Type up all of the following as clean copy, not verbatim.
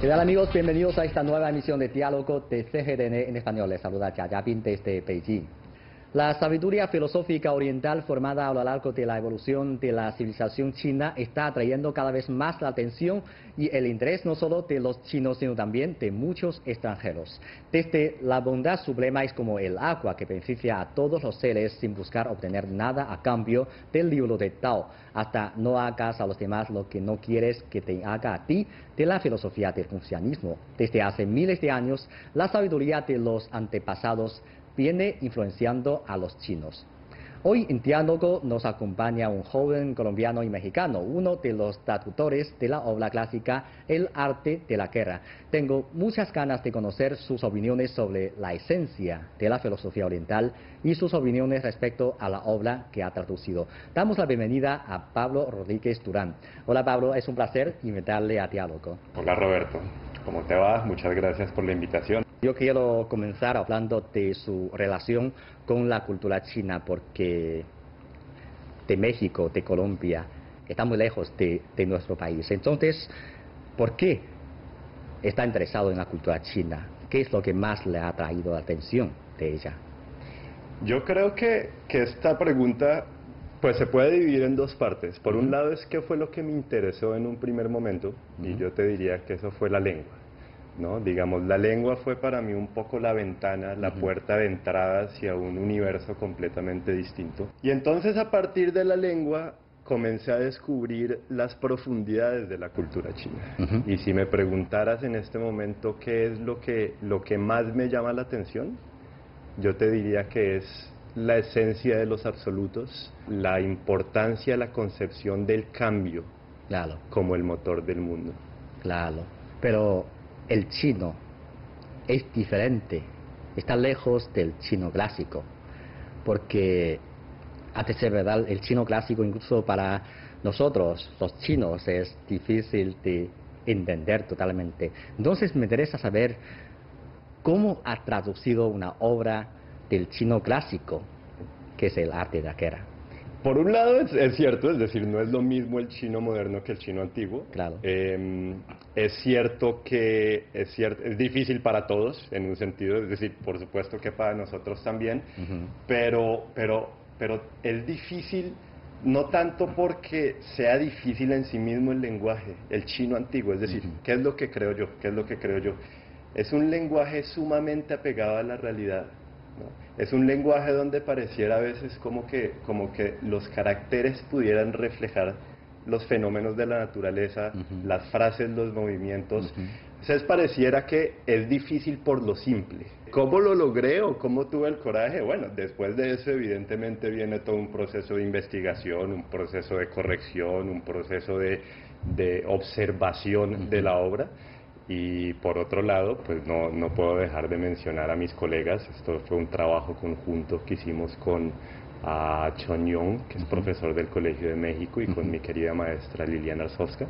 ¿Qué tal, amigos? Bienvenidos a esta nueva emisión de Diálogo de CGTN en español. Les saluda Jia Jiaping desde Beijing. La sabiduría filosófica oriental formada a lo largo de la evolución de la civilización china está atrayendo cada vez más la atención y el interés no solo de los chinos, sino también de muchos extranjeros. Desde la bondad suprema es como el agua que beneficia a todos los seres sin buscar obtener nada a cambio del libro de Tao, hasta no hagas a los demás lo que no quieres que te haga a ti, de la filosofía del confucianismo. Desde hace miles de años, la sabiduría de los antepasados viene influenciando a los chinos. Hoy en Diálogo nos acompaña un joven colombiano y mexicano, uno de los traductores de la obra clásica El arte de la guerra. Tengo muchas ganas de conocer sus opiniones sobre la esencia de la filosofía oriental y sus opiniones respecto a la obra que ha traducido. Damos la bienvenida a Pablo Rodríguez Durán. Hola Pablo, es un placer invitarle a Diálogo. Hola Roberto, ¿cómo te va? Muchas gracias por la invitación. Yo quiero comenzar hablando de su relación con la cultura china, porque de México, de Colombia, está muy lejos de nuestro país. Entonces, ¿por qué está interesado en la cultura china? ¿Qué es lo que más le ha atraído la atención de ella? Yo creo que esta pregunta pues se puede dividir en dos partes. Por un lado es qué fue lo que me interesó en un primer momento, y yo te diría que eso fue la lengua, ¿no? Digamos, la lengua fue para mí un poco la ventana, la puerta de entrada hacia un universo completamente distinto. Y entonces a partir de la lengua comencé a descubrir las profundidades de la cultura china. Y si me preguntaras en este momento qué es lo que más me llama la atención, yo te diría que es la esencia de los absolutos, la importancia de la concepción del cambio, Claro, como el motor del mundo. claro. Pero el chino es diferente, está lejos del chino clásico, porque a decir verdad, el chino clásico incluso para nosotros, los chinos, es difícil de entender totalmente. Entonces me interesa saber cómo ha traducido una obra del chino clásico, que es el arte de la guerra. Por un lado es cierto, es decir, no es lo mismo el chino moderno que el chino antiguo. Claro. Es cierto que es difícil para todos en un sentido, es decir, por supuesto que para nosotros también, pero es difícil no tanto porque sea difícil en sí mismo el lenguaje, el chino antiguo, es decir, ¿qué es lo que creo yo? ¿Qué es lo que creo yo? Es un lenguaje sumamente apegado a la realidad, ¿no? Es un lenguaje donde pareciera a veces como que los caracteres pudieran reflejar los fenómenos de la naturaleza, las frases, los movimientos. Entonces pareciera que es difícil por lo simple. ¿Cómo lo logré o cómo tuve el coraje? Bueno, después de eso evidentemente viene todo un proceso de investigación, un proceso de corrección, un proceso de observación de la obra. Y por otro lado, pues no puedo dejar de mencionar a mis colegas. Esto fue un trabajo conjunto que hicimos con Chon Yong, que es profesor del Colegio de México, y con mi querida maestra Liliana Arzowska.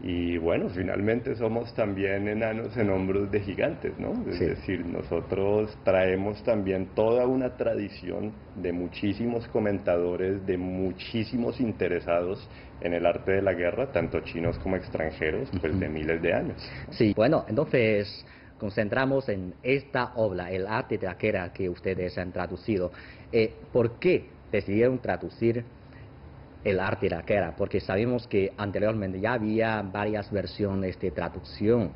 Y bueno, finalmente somos también enanos en hombros de gigantes, ¿no? Es decir, nosotros traemos también toda una tradición de muchísimos comentadores, de muchísimos interesados en el arte de la guerra, tanto chinos como extranjeros, pues de miles de años. Sí, bueno, entonces concentramos en esta obra, El arte de la guerra, que ustedes han traducido. ¿Por qué decidieron traducir El arte de la guerra? Porque sabemos que anteriormente ya había varias versiones de traducción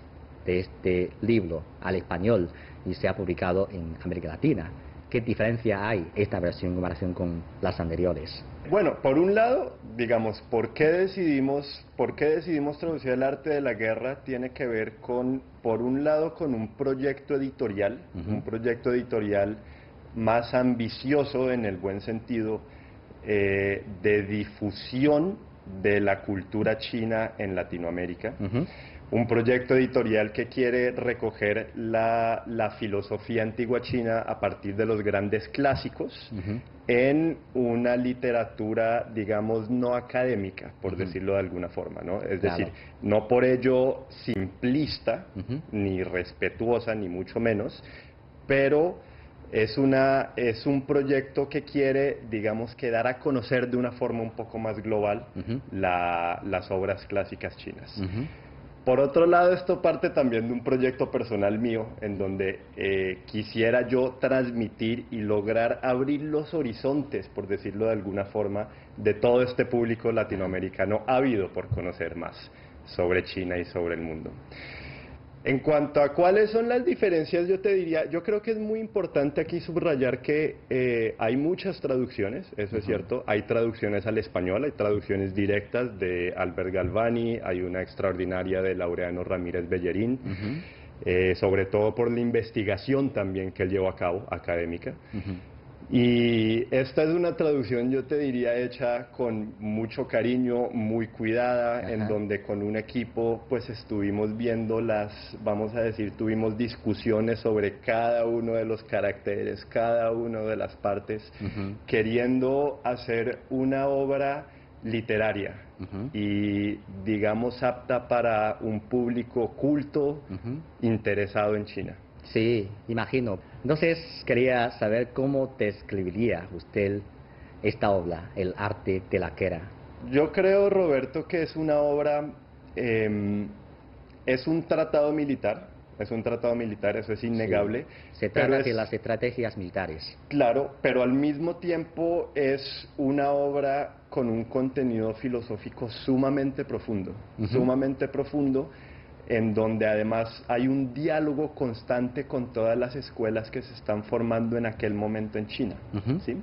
de este libro al español y se ha publicado en América Latina. ¿Qué diferencia hay esta versión en comparación con las anteriores? Bueno, por un lado, digamos, ¿por qué decidimos traducir El arte de la guerra? Tiene que ver con, por un lado, con un proyecto editorial, más ambicioso en el buen sentido, de difusión de la cultura china en Latinoamérica. Un proyecto editorial que quiere recoger la filosofía antigua china a partir de los grandes clásicos en una literatura, digamos, no académica, por decirlo de alguna forma, ¿no? Es decir, no por ello simplista, ni respetuosa, ni mucho menos, pero es un proyecto que quiere, digamos, que dar a conocer de una forma un poco más global las obras clásicas chinas. Por otro lado, esto parte también de un proyecto personal mío, en donde quisiera yo transmitir y lograr abrir los horizontes, por decirlo de alguna forma, de todo este público latinoamericano ávido por conocer más sobre China y sobre el mundo. En cuanto a cuáles son las diferencias, yo te diría, yo creo que es muy importante aquí subrayar que hay muchas traducciones, eso es cierto, hay traducciones al español, hay traducciones directas de Albert Galvani, hay una extraordinaria de Laureano Ramírez Bellerín, sobre todo por la investigación también que él llevó a cabo, académica. Y esta es una traducción, yo te diría, hecha con mucho cariño, muy cuidada, en donde con un equipo pues estuvimos viendo vamos a decir, tuvimos discusiones sobre cada uno de los caracteres, cada una de las partes, queriendo hacer una obra literaria y, digamos, apta para un público culto, interesado en China. Sí, imagino. Entonces quería saber cómo describiría usted esta obra, El arte de la guerra. Yo creo, Roberto, que es una obra, es un tratado militar, eso es innegable. Sí. Se trata de las estrategias militares. Claro, pero al mismo tiempo es una obra con un contenido filosófico sumamente profundo, en donde además hay un diálogo constante con todas las escuelas que se están formando en aquel momento en China, ¿sí?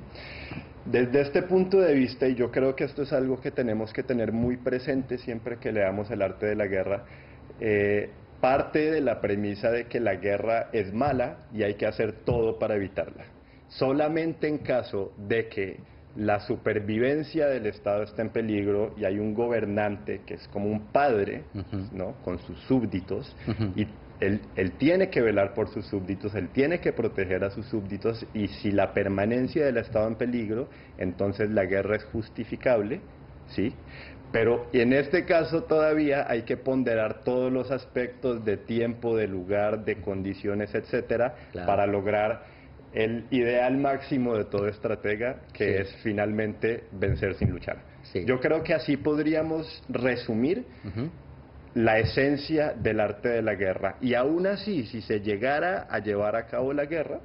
Desde este punto de vista, y yo creo que esto es algo que tenemos que tener muy presente siempre que leamos El arte de la guerra, parte de la premisa de que la guerra es mala y hay que hacer todo para evitarla. Solamente en caso de que la supervivencia del Estado está en peligro y hay un gobernante que es como un padre, ¿no?, con sus súbditos, y él tiene que velar por sus súbditos, él tiene que proteger a sus súbditos, y si la permanencia del Estado en peligro, entonces la guerra es justificable, ¿sí? Pero en este caso todavía hay que ponderar todos los aspectos de tiempo, de lugar, de condiciones, etcétera, para lograr el ideal máximo de todo estratega, que es finalmente vencer sin luchar. Yo creo que así podríamos resumir la esencia del arte de la guerra. Y aún así, si se llegara a llevar a cabo la guerra,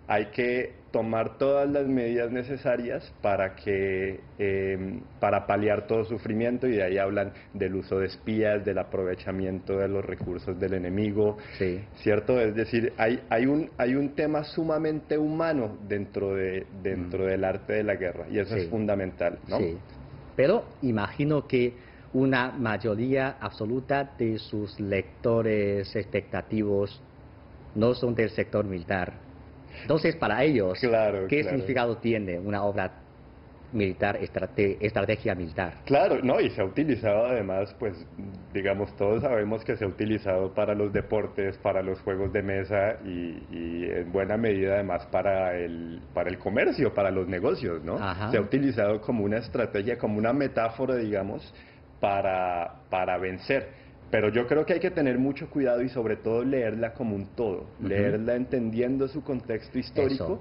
hay que tomar todas las medidas necesarias para paliar todo sufrimiento, y de ahí hablan del uso de espías, del aprovechamiento de los recursos del enemigo, ¿cierto? Es decir, hay un tema sumamente humano dentro del arte de la guerra, y eso es fundamental, ¿no? Sí, pero imagino que una mayoría absoluta de sus lectores expectativos no son del sector militar. Entonces, para ellos, ¿qué significado tiene una obra militar, estrategia militar? Claro, no, y se ha utilizado además, pues, digamos, todos sabemos que se ha utilizado para los deportes, para los juegos de mesa y en buena medida además para el comercio, para los negocios, ¿no? Se ha utilizado como una estrategia, como una metáfora, digamos, para vencer. Pero yo creo que hay que tener mucho cuidado y sobre todo leerla como un todo, leerla entendiendo su contexto histórico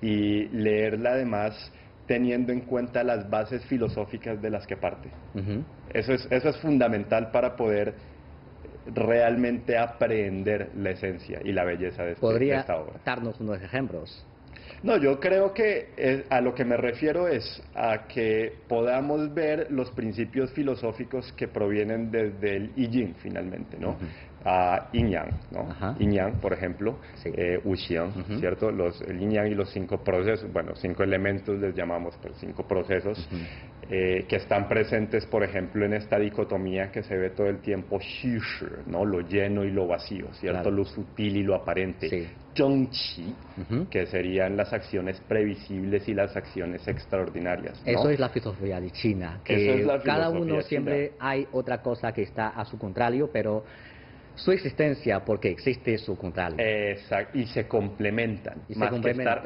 y leerla además teniendo en cuenta las bases filosóficas de las que parte. Eso es fundamental para poder realmente aprender la esencia y la belleza de esta obra. ¿Podría darnos unos ejemplos? No, yo creo que a lo que me refiero es a que podamos ver los principios filosóficos que provienen desde el I Ching, finalmente, ¿no? A Yin Yang, ¿no? Yin Yang, por ejemplo, Wu Xian, ¿cierto? El Yin Yang y los 5 procesos, bueno, 5 elementos les llamamos, pero 5 procesos, que están presentes, por ejemplo, en esta dicotomía que se ve todo el tiempo, Xu Shi, ¿no? Lo lleno y lo vacío, ¿cierto? Lo sutil y lo aparente. Zhong Qi, que serían las acciones previsibles y las acciones extraordinarias, ¿no? Eso es la filosofía de China, que cada uno siempre hay otra cosa que está a su contrario, pero su existencia porque existe su contrario. Exacto, y se complementan,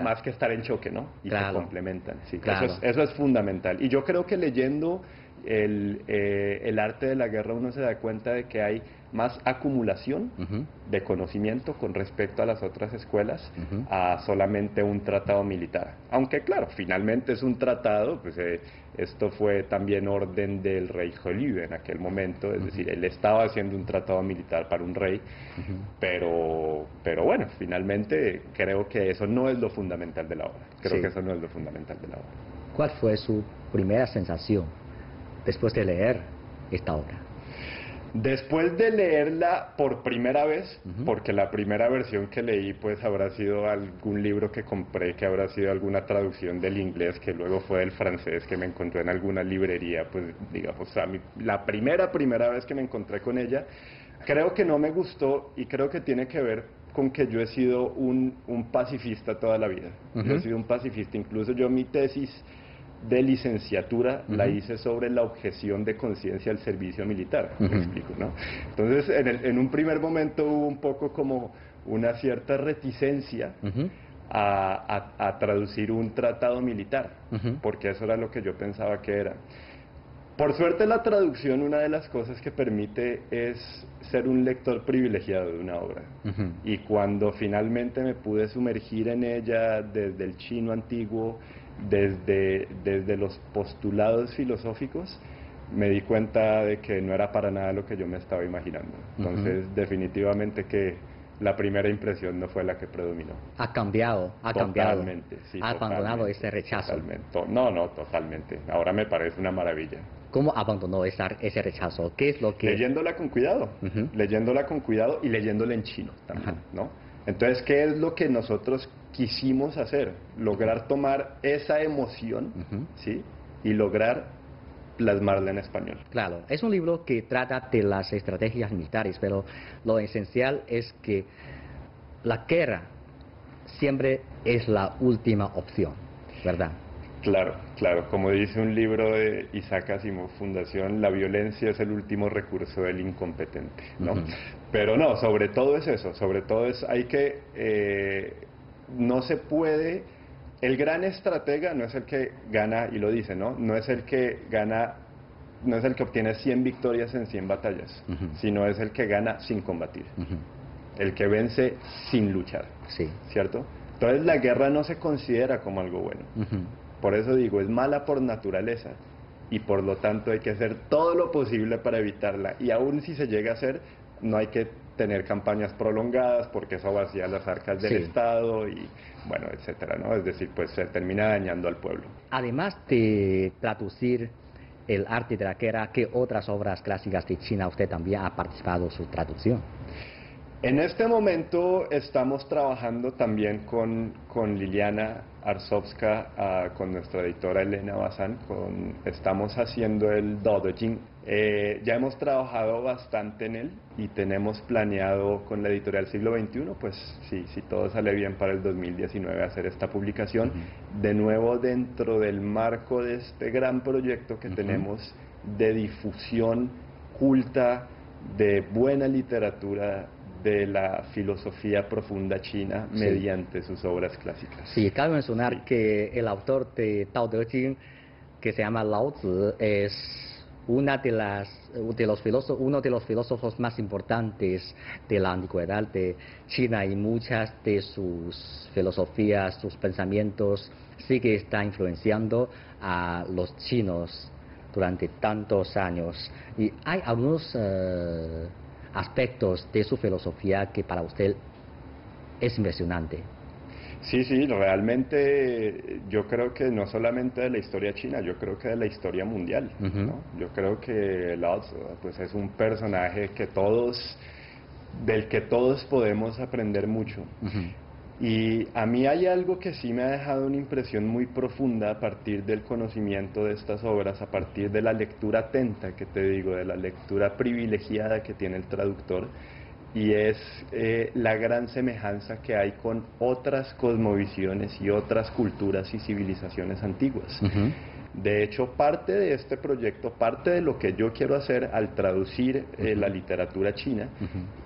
más que estar en choque, ¿no? Y se complementan, sí. Eso es fundamental. Y yo creo que leyendo el arte de la guerra uno se da cuenta de que hay más acumulación de conocimiento con respecto a las otras escuelas a solamente un tratado militar. Aunque claro, finalmente es un tratado, pues esto fue también orden del rey Joliu en aquel momento, es decir, él estaba haciendo un tratado militar para un rey, pero bueno, finalmente creo que eso no es lo fundamental de la obra. Creo que eso no es lo fundamental de la obra. ¿Cuál fue su primera sensación después de leer esta obra? Después de leerla por primera vez, porque la primera versión que leí pues habrá sido algún libro que compré, que habrá sido alguna traducción del inglés, que luego fue del francés, que me encontré en alguna librería, pues digamos, la primera vez que me encontré con ella, creo que no me gustó y creo que tiene que ver con que yo he sido un pacifista toda la vida. Yo he sido un pacifista, incluso yo mi tesis de licenciatura la hice sobre la objeción de conciencia al servicio militar, me explico, ¿no? Entonces, en un primer momento hubo un poco como una cierta reticencia a traducir un tratado militar, porque eso era lo que yo pensaba que era. Por suerte la traducción, una de las cosas que permite es ser un lector privilegiado de una obra. Y cuando finalmente me pude sumergir en ella desde el chino antiguo, desde los postulados filosóficos, me di cuenta de que no era para nada lo que yo me estaba imaginando. Entonces, definitivamente que la primera impresión no fue la que predominó. Ha cambiado. Totalmente, sí. Ha abandonado ese rechazo. Totalmente. No, totalmente. Ahora me parece una maravilla. ¿Cómo abandonó ese rechazo? ¿Qué es lo que...? Leyéndola con cuidado, leyéndola con cuidado y leyéndola en chino también, ¿no? Entonces, ¿qué es lo que nosotros quisimos hacer? Lograr tomar esa emoción, ¿sí? Y lograr plasmarla en español. Claro, es un libro que trata de las estrategias militares, pero lo esencial es que la guerra siempre es la última opción, ¿verdad? Claro, claro. Como dice un libro de Isaac Asimov, Fundación, la violencia es el último recurso del incompetente, ¿no? Pero no, sobre todo es eso, sobre todo es, hay que, no se puede, el gran estratega no es el que gana, y lo dice, ¿no? No es el que gana, no es el que obtiene 100 victorias en 100 batallas, sino es el que gana sin combatir, el que vence sin luchar, ¿cierto? Entonces la guerra no se considera como algo bueno. Por eso digo, es mala por naturaleza y por lo tanto hay que hacer todo lo posible para evitarla. Y aún si se llega a hacer, no hay que tener campañas prolongadas porque eso vacía las arcas del Estado y bueno, etcétera, ¿no? Es decir, pues se termina dañando al pueblo. Además de traducir el arte de la guerra, ¿qué otras obras clásicas de China usted también ha participado en su traducción? En este momento estamos trabajando también con Liliana Arsovska, con nuestra editora Elena Bazán, estamos haciendo el Dodojin. Ya hemos trabajado bastante en él y tenemos planeado con la editorial Siglo XXI, pues si todo sale bien para el 2019 hacer esta publicación, de nuevo dentro del marco de este gran proyecto que tenemos de difusión culta, de buena literatura, de la filosofía profunda china mediante sus obras clásicas. Sí, cabe mencionar que el autor de Tao Te Ching, que se llama Lao Tzu, es uno de los filósofos más importantes de la antigüedad de China, y muchas de sus filosofías, sus pensamientos, sí que está influenciando a los chinos durante tantos años. Y hay algunos aspectos de su filosofía que para usted es impresionante. Sí, realmente yo creo que no solamente de la historia china, yo creo que de la historia mundial, ¿no? Yo creo que Lao Tzu, pues, es un personaje del que todos podemos aprender mucho. Y a mí hay algo que sí me ha dejado una impresión muy profunda a partir del conocimiento de estas obras, a partir de la lectura atenta que te digo, de la lectura privilegiada que tiene el traductor, y es la gran semejanza que hay con otras cosmovisiones y otras culturas y civilizaciones antiguas. De hecho, parte de este proyecto, parte de lo que yo quiero hacer al traducir la literatura china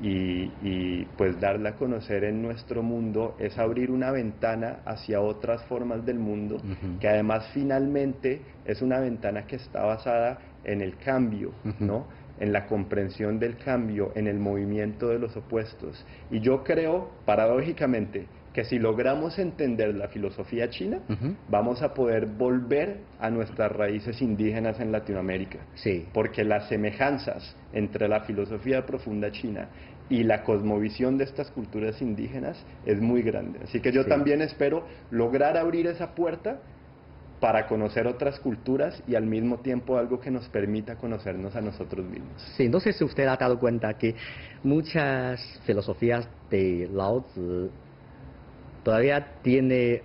y pues darla a conocer en nuestro mundo, es abrir una ventana hacia otras formas del mundo, que además finalmente es una ventana que está basada en el cambio, ¿no? En la comprensión del cambio, en el movimiento de los opuestos. Y yo creo, paradójicamente, que si logramos entender la filosofía china, vamos a poder volver a nuestras raíces indígenas en Latinoamérica. Sí. Porque las semejanzas entre la filosofía profunda china y la cosmovisión de estas culturas indígenas es muy grande. Así que yo también espero lograr abrir esa puerta para conocer otras culturas y al mismo tiempo algo que nos permita conocernos a nosotros mismos. Sí, no sé si usted ha dado cuenta que muchas filosofías de Lao Tzu todavía tiene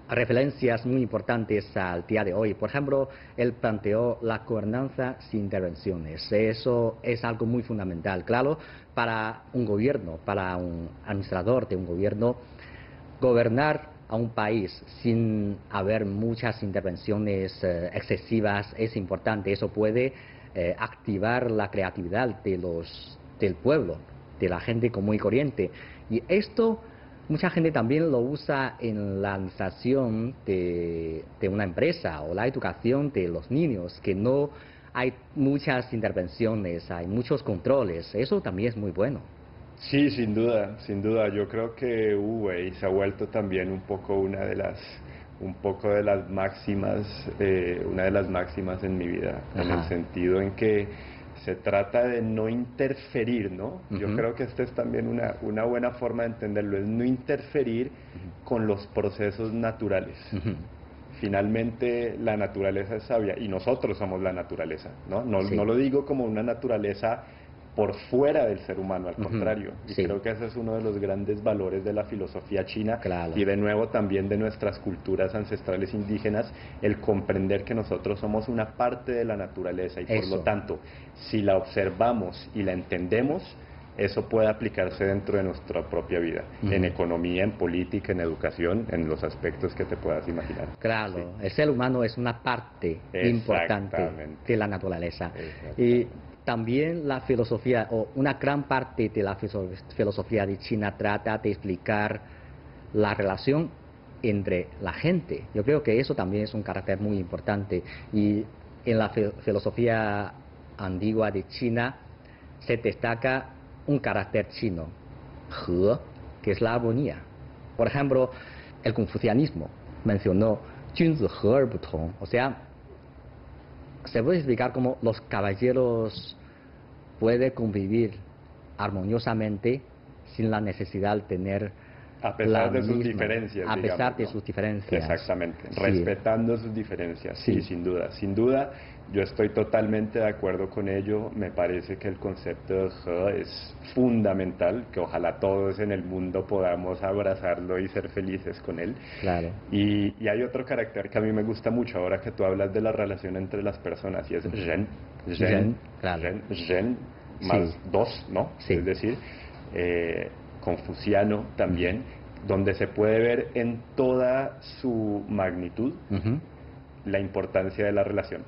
referencias muy importantes al día de hoy. Por ejemplo, él planteó la gobernanza sin intervenciones. Eso es algo muy fundamental. Claro, para un gobierno, para un administrador de un gobierno, gobernar a un país sin haber muchas intervenciones excesivas es importante. Eso puede activar la creatividad del pueblo, de la gente común y corriente. Y esto mucha gente también lo usa en la administración de una empresa o la educación de los niños, que no hay muchas intervenciones, hay muchos controles. Eso también es muy bueno. Sí, sin duda, sin duda. Yo creo que Wu-Wei se ha vuelto también un poco una de las máximas, una de las máximas en mi vida, en el sentido en que se trata de no interferir, ¿no? Yo creo que esta es también una buena forma de entenderlo, es no interferir con los procesos naturales. Finalmente la naturaleza es sabia y nosotros somos la naturaleza, ¿no? No lo digo como una naturaleza por fuera del ser humano, al contrario. Y creo que ese es uno de los grandes valores de la filosofía china y de nuevo también de nuestras culturas ancestrales indígenas, el comprender que nosotros somos una parte de la naturaleza y por lo tanto, si la observamos y la entendemos, eso puede aplicarse dentro de nuestra propia vida, en economía, en política, en educación, en los aspectos que te puedas imaginar. Claro, el ser humano es una parte importante de la naturaleza. Y también la filosofía, o una gran parte de la filosofía de China trata de explicar la relación entre la gente. Yo creo que eso también es un carácter muy importante. Y en la filosofía antigua de China se destaca un carácter chino, He, que es la armonía. Por ejemplo, el confucianismo mencionó Junzi He er bu tong, o sea, se puede explicar cómo los caballeros pueden convivir armoniosamente sin la necesidad de tener a pesar de sus diferencias, a pesar de sus diferencias. Exactamente, respetando sus diferencias, sí, sin duda. Sin duda, yo estoy totalmente de acuerdo con ello. Me parece que el concepto de He es fundamental, que ojalá todos en el mundo podamos abrazarlo y ser felices con él. Claro. Y hay otro carácter que a mí me gusta mucho ahora que tú hablas de la relación entre las personas, y es Zhen, más dos, ¿no? Sí. Es decir, confuciano también, donde se puede ver en toda su magnitud la importancia de la relación,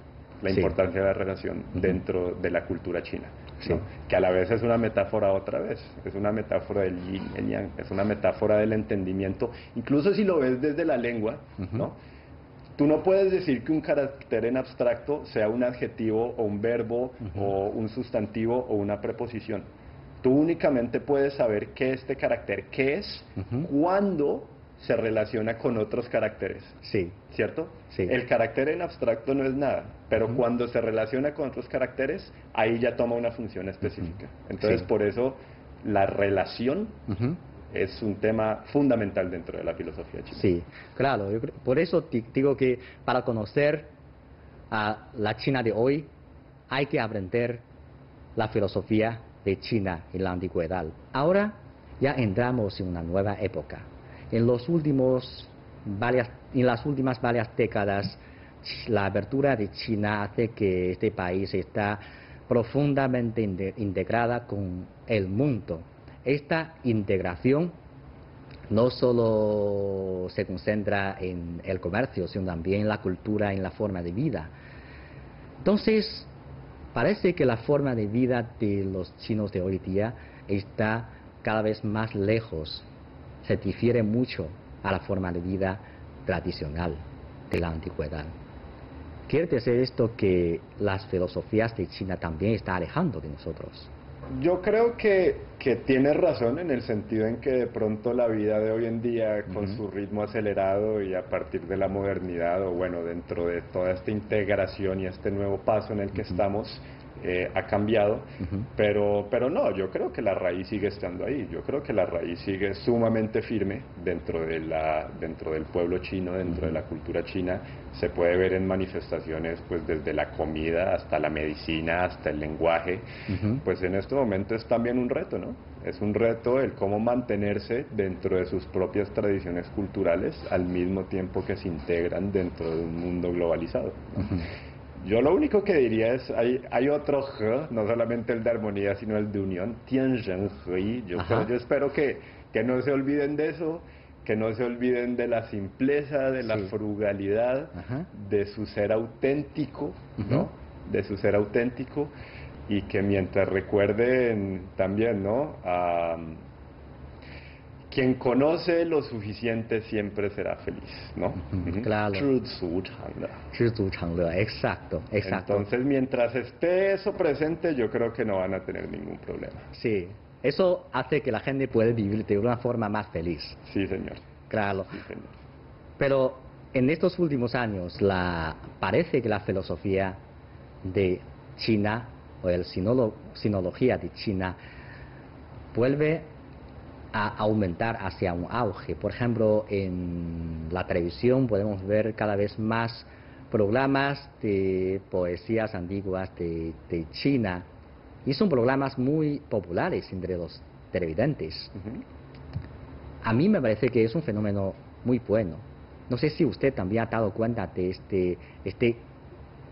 dentro de la cultura china, ¿no? Que a la vez es una metáfora otra vez, es una metáfora del yin y el yang, es una metáfora del entendimiento, incluso si lo ves desde la lengua, ¿no? Tú no puedes decir que un carácter en abstracto sea un adjetivo o un verbo o un sustantivo o una preposición. Tú únicamente puedes saber qué este carácter, qué es, cuando se relaciona con otros caracteres. Sí. ¿Cierto? Sí. El carácter en abstracto no es nada, pero cuando se relaciona con otros caracteres, ahí ya toma una función específica. Entonces, por eso, la relación es un tema fundamental dentro de la filosofía china. Sí, claro. Por eso digo que para conocer a la China de hoy, hay que aprender la filosofía de China en la antigüedad. Ahora ya entramos en una nueva época. En las últimas varias décadas, la apertura de China hace que este país está profundamente integrada con el mundo. Esta integración no solo se concentra en el comercio, sino también en la cultura, en la forma de vida. Entonces, parece que la forma de vida de los chinos de hoy día está cada vez más lejos, se difiere mucho a la forma de vida tradicional de la antigüedad. ¿Quiere decir esto que las filosofías de China también están alejando de nosotros? Yo creo que tienes razón en el sentido en que de pronto la vida de hoy en día, con su ritmo acelerado y a partir de la modernidad, o bueno, dentro de toda esta integración y este nuevo paso en el que estamos, ha cambiado, pero no, yo creo que la raíz sigue estando ahí, yo creo que la raíz sigue sumamente firme dentro del pueblo chino, dentro de la cultura china. Se puede ver en manifestaciones pues desde la comida hasta la medicina, hasta el lenguaje. Pues en este momento es también un reto, ¿no? Es un reto el cómo mantenerse dentro de sus propias tradiciones culturales al mismo tiempo que se integran dentro de un mundo globalizado, ¿no? Yo lo único que diría es, hay otro He, no solamente el de armonía, sino el de unión, Tianzhen He. Yo espero que no se olviden de eso, que no se olviden de la simpleza, de la frugalidad, de su ser auténtico, ¿no? De su ser auténtico, y que mientras recuerden también, ¿no? Quien conoce lo suficiente siempre será feliz, ¿no? Claro. Exacto, exacto. Entonces, mientras esté eso presente, yo creo que no van a tener ningún problema. Sí, eso hace que la gente pueda vivir de una forma más feliz. Sí, señor. Claro. Sí, señor. Pero en estos últimos años, parece que la filosofía de China, o la sinología de China, vuelve a aumentar hacia un auge. Por ejemplo, en la televisión podemos ver cada vez más programas de poesías antiguas de China, y son programas muy populares entre los televidentes. A mí me parece que es un fenómeno muy bueno. No sé si usted también ha dado cuenta de este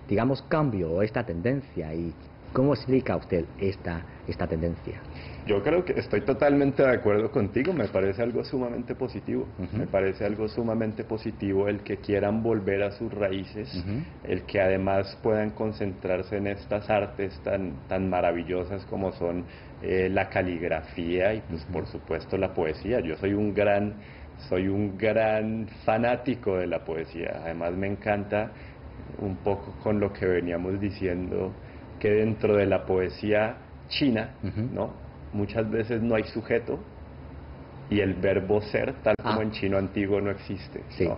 digamos, cambio o esta tendencia, y cómo explica usted esta tendencia. Yo creo que estoy totalmente de acuerdo contigo, me parece algo sumamente positivo, me parece algo sumamente positivo el que quieran volver a sus raíces, el que además puedan concentrarse en estas artes tan maravillosas como son la caligrafía y pues por supuesto la poesía. Yo soy un gran fanático de la poesía, además me encanta un poco con lo que veníamos diciendo, que dentro de la poesía china, ¿no? Muchas veces no hay sujeto y el verbo ser, tal como en chino antiguo, no existe, ¿no?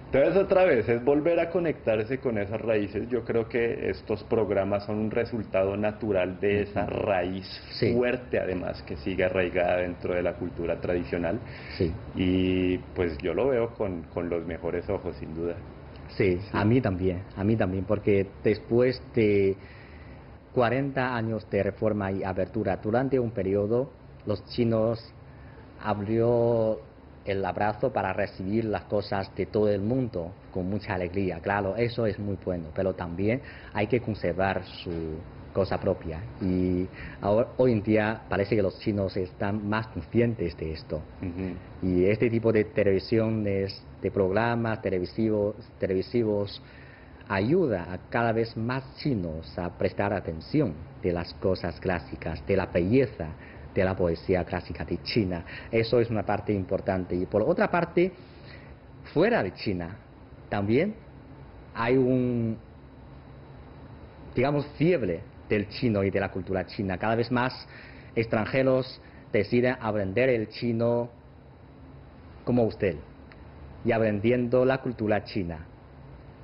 Entonces otra vez es volver a conectarse con esas raíces. Yo creo que estos programas son un resultado natural de esa raíz fuerte, además, que sigue arraigada dentro de la cultura tradicional. Y pues yo lo veo con los mejores ojos, sin duda. Sí, a mí también, porque después de 40 años de reforma y apertura, durante un periodo los chinos abrió el abrazo para recibir las cosas de todo el mundo con mucha alegría. Claro, eso es muy bueno, pero también hay que conservar su cosa propia, y hoy en día parece que los chinos están más conscientes de esto. Y este tipo de televisiones, de programas televisivos ayuda a cada vez más chinos a prestar atención de las cosas clásicas, de la belleza de la poesía clásica de China. Eso es una parte importante. Y por otra parte, fuera de China también hay digamos, fiebre del chino y de la cultura china. Cada vez más extranjeros deciden aprender el chino como usted, y aprendiendo la cultura china.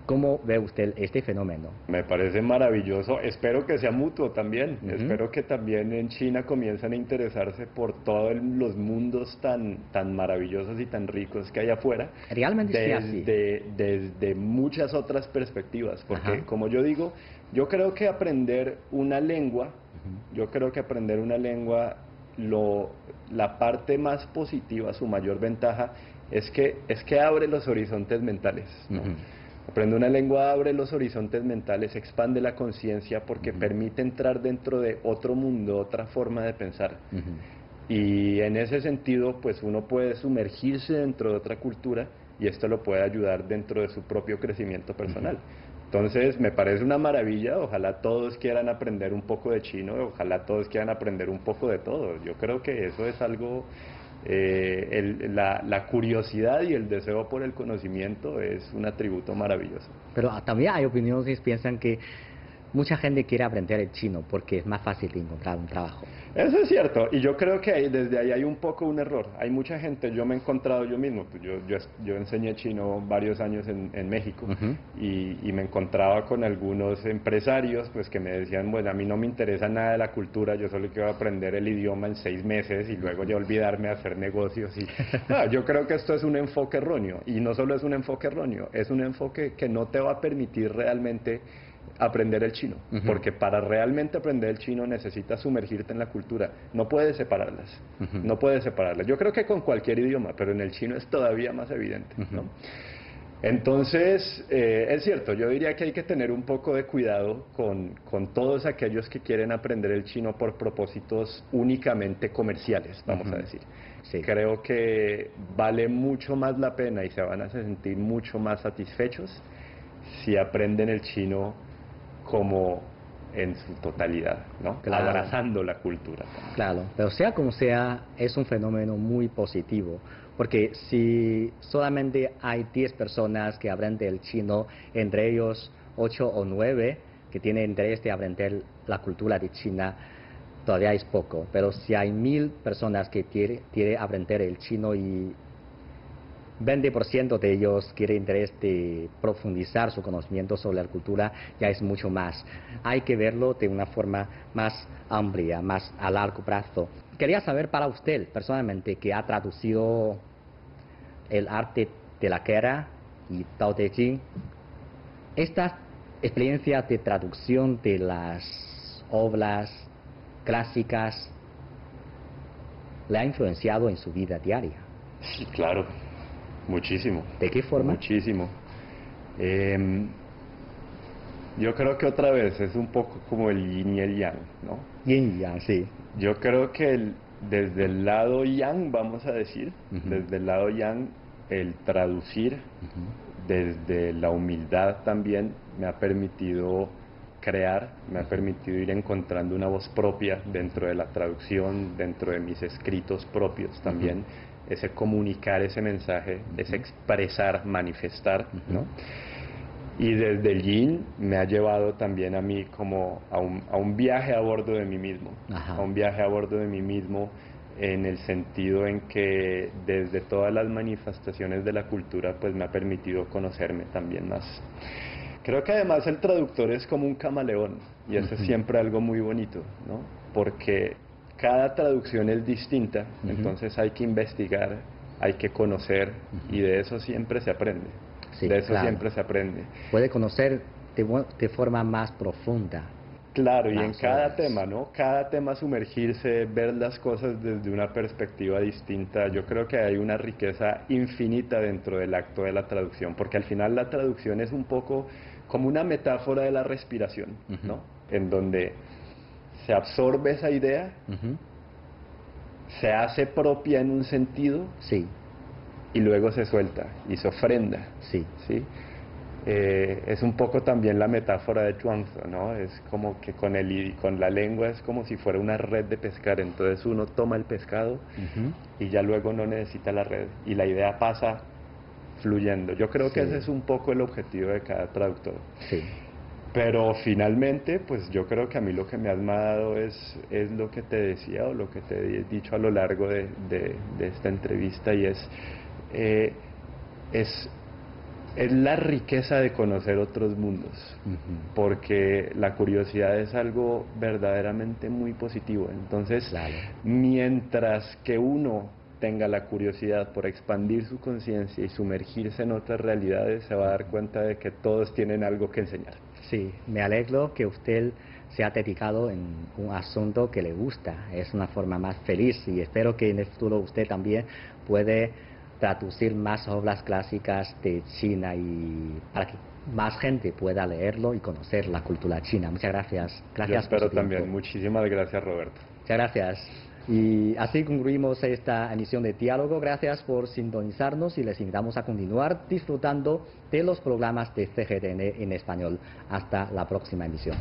¿Cómo ve usted este fenómeno? Me parece maravilloso, espero que sea mutuo también, espero que también en China comiencen a interesarse por todos los mundos tan maravillosos y tan ricos que hay afuera. Realmente así. Desde muchas otras perspectivas, porque como yo digo, yo creo que aprender una lengua, la parte más positiva, su mayor ventaja, es que abre los horizontes mentales, ¿no? Aprender una lengua abre los horizontes mentales, expande la conciencia, porque permite entrar dentro de otro mundo, otra forma de pensar. Y en ese sentido, pues uno puede sumergirse dentro de otra cultura, y esto lo puede ayudar dentro de su propio crecimiento personal. Entonces, me parece una maravilla. Ojalá todos quieran aprender un poco de chino, ojalá todos quieran aprender un poco de todo. Yo creo que eso es algo La curiosidad y el deseo por el conocimiento es un atributo maravilloso. Pero también hay opiniones que piensan que mucha gente quiere aprender el chino porque es más fácil de encontrar un trabajo. Eso es cierto, y yo creo que desde ahí hay un poco un error. Hay mucha gente, yo me he encontrado yo mismo, pues yo enseñé chino varios años en México, y me encontraba con algunos empresarios pues que me decían, bueno, a mí no me interesa nada de la cultura, yo solo quiero aprender el idioma en 6 meses y luego ya olvidarme de hacer negocios. Yo creo que esto es un enfoque erróneo, y no solo es un enfoque erróneo, es un enfoque que no te va a permitir realmente aprender el chino, porque para realmente aprender el chino necesitas sumergirte en la cultura, no puedes separarlas, no puedes separarlas. Yo creo que con cualquier idioma, pero en el chino es todavía más evidente, ¿no? Entonces, es cierto, yo diría que hay que tener un poco de cuidado con todos aquellos que quieren aprender el chino por propósitos únicamente comerciales, vamos a decir. Sí. Creo que vale mucho más la pena y se van a sentir mucho más satisfechos si aprenden el chino como en su totalidad, ¿no? Claro. Abrazando la cultura. Claro, pero sea como sea, es un fenómeno muy positivo, porque si solamente hay 10 personas que aprenden el chino, entre ellos 8 o 9 que tienen interés de aprender la cultura de China, todavía es poco, pero si hay 1000 personas que quieren aprender el chino y 20% de ellos quiere interés de profundizar su conocimiento sobre la cultura, ya es mucho más. Hay que verlo de una forma más amplia, más a largo plazo. Quería saber para usted, personalmente, que ha traducido el arte de la guerra y Tao Te Ching, esta experiencia de traducción de las obras clásicas le ha influenciado en su vida diaria. Sí, claro. Muchísimo. ¿De qué forma? Muchísimo. Yo creo que otra vez es un poco como el yin y el yang, ¿no? Yin y yang, sí. Yo creo que desde el lado yang, vamos a decir, desde el lado yang, el traducir, desde la humildad también, me ha permitido crear, me ha permitido ir encontrando una voz propia dentro de la traducción, dentro de mis escritos propios también. Ese comunicar ese mensaje, ese expresar, manifestar, ¿no? Y desde el yin me ha llevado también a mí como a un viaje a bordo de mí mismo, a un viaje a bordo de mí mismo, en el sentido en que desde todas las manifestaciones de la cultura pues me ha permitido conocerme también más. Creo que además el traductor es como un camaleón, y eso es siempre algo muy bonito, ¿no? Porque cada traducción es distinta, entonces hay que investigar, hay que conocer, y de eso siempre se aprende. Sí, de eso claro. siempre se aprende. Puede conocer de forma más profunda. Claro, y en cada obras. tema, ¿no? Cada tema sumergirse, ver las cosas desde una perspectiva distinta. Yo creo que hay una riqueza infinita dentro del acto de la traducción, porque al final la traducción es un poco como una metáfora de la respiración, ¿no? En donde se absorbe esa idea, se hace propia en un sentido, sí, y luego se suelta y se ofrenda, sí. ¿sí? Es un poco también la metáfora de Chuangzi, ¿no? Es como que con la lengua es como si fuera una red de pescar, entonces uno toma el pescado y ya luego no necesita la red y la idea pasa fluyendo. Yo creo que ese es un poco el objetivo de cada traductor. Sí. Pero finalmente, pues yo creo que a mí lo que me has dado es lo que te decía o lo que te he dicho a lo largo de esta entrevista, y es la riqueza de conocer otros mundos, porque la curiosidad es algo verdaderamente muy positivo. Entonces, claro, mientras que uno tenga la curiosidad por expandir su conciencia y sumergirse en otras realidades, se va a dar cuenta de que todos tienen algo que enseñar. sí, me alegro que usted se ha dedicado en un asunto que le gusta. Es una forma más feliz, y espero que en el futuro usted también puede traducir más obras clásicas de China, y para que más gente pueda leerlo y conocer la cultura china. Muchas gracias. Gracias. Yo espero también. Muchísimas gracias, Roberto. Muchas gracias. Y así concluimos esta emisión de Diálogo. Gracias por sintonizarnos y les invitamos a continuar disfrutando de los programas de CGTN en español. Hasta la próxima emisión.